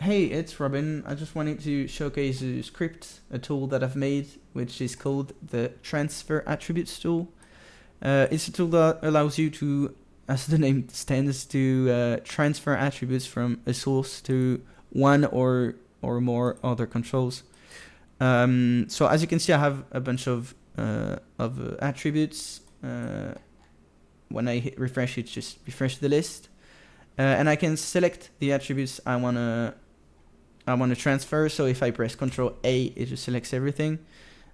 Hey, it's Robin. I just wanted to showcase a script, a tool that I've made, which is called the transfer attributes tool. It's a tool that allows you to, as the name stands, to transfer attributes from a source to one or more other controls. So as you can see, I have a bunch of attributes. When I hit refresh, it just refresh the list, and I can select the attributes I wanna transfer. So if I press Ctrl A, it just selects everything,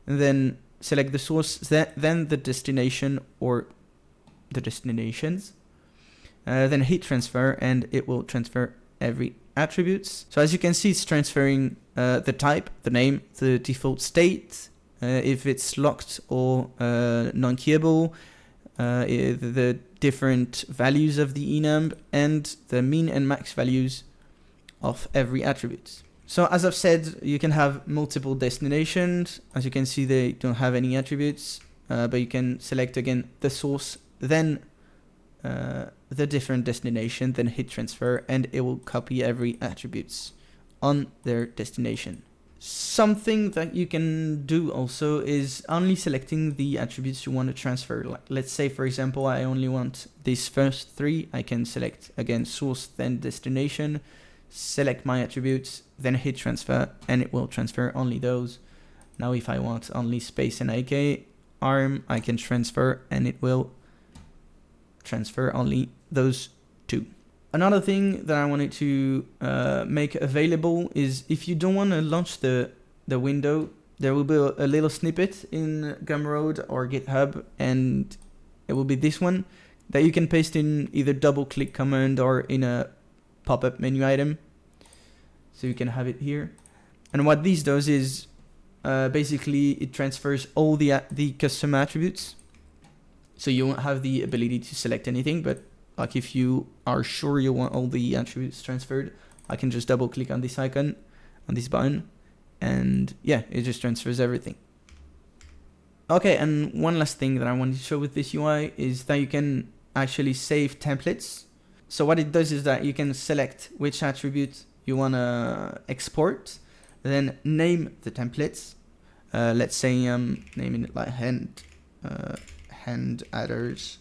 and then select the source, then the destination or the destinations, then hit transfer, and it will transfer every attributes. So as you can see, it's transferring the type, the name, the default state, if it's locked or non-keyable, the different values of the enum, and the min and max values of every attribute. So as I've said, you can have multiple destinations. As you can see, they don't have any attributes, but you can select again the source, then the different destination, then hit transfer, and it will copy every attributes on their destination. Something that you can do also is only selecting the attributes you want to transfer. Like, let's say, for example, I only want these first three. I can select again source, then destination, select my attributes, then hit transfer, and it will transfer only those. Now if I want only space and AK arm, I can transfer, and it will transfer only those two. Another thing that I wanted to make available is if you don't want to launch the window, there will be a little snippet in Gumroad or GitHub, and it will be this one that you can paste in either double click command or in a pop-up menu item. So you can have it here. And what this does is basically it transfers all the custom attributes. So you won't have the ability to select anything, but like if you are sure you want all the attributes transferred, I can just double click on this icon, on this button, and yeah, it just transfers everything. Okay, and one last thing that I wanted to show with this UI is that you can actually save templates. So what it does is that you can select which attribute you want to export, then name the templates. Let's say I'm naming it like hand adders,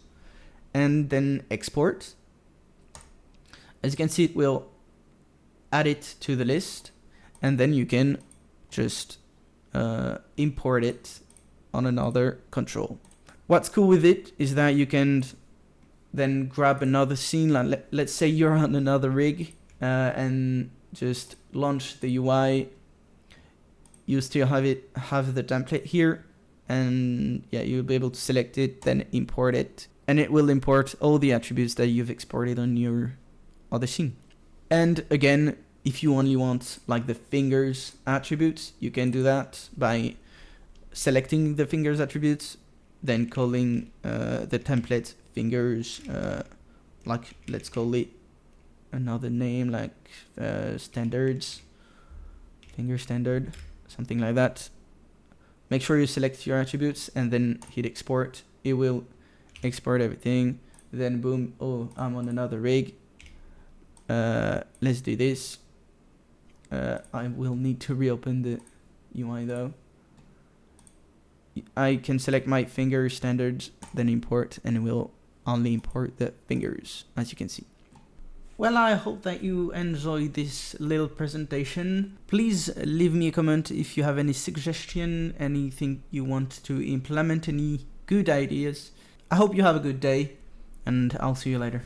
and then export. As you can see, it will add it to the list, and then you can just import it on another control. What's cool with it is that you can then grab another scene, like let's say you're on another rig, and just launch the UI. You still have the template here, and yeah, you'll be able to select it, then import it, and it will import all the attributes that you've exported on your other scene. And again, if you only want like the fingers attributes, you can do that by selecting the fingers attributes, then calling the template fingers, like let's call it another name, like standards, finger standard, something like that. Make sure you select your attributes and then hit export. It will export everything. Then boom, oh, I'm on another rig. Let's do this. I will need to reopen the UI though. I can select my finger standards, then import, and it will only import the fingers, as you can see. Well, I hope that you enjoyed this little presentation. Please leave me a comment if you have any suggestion, anything you want to implement, any good ideas. I hope you have a good day, and I'll see you later.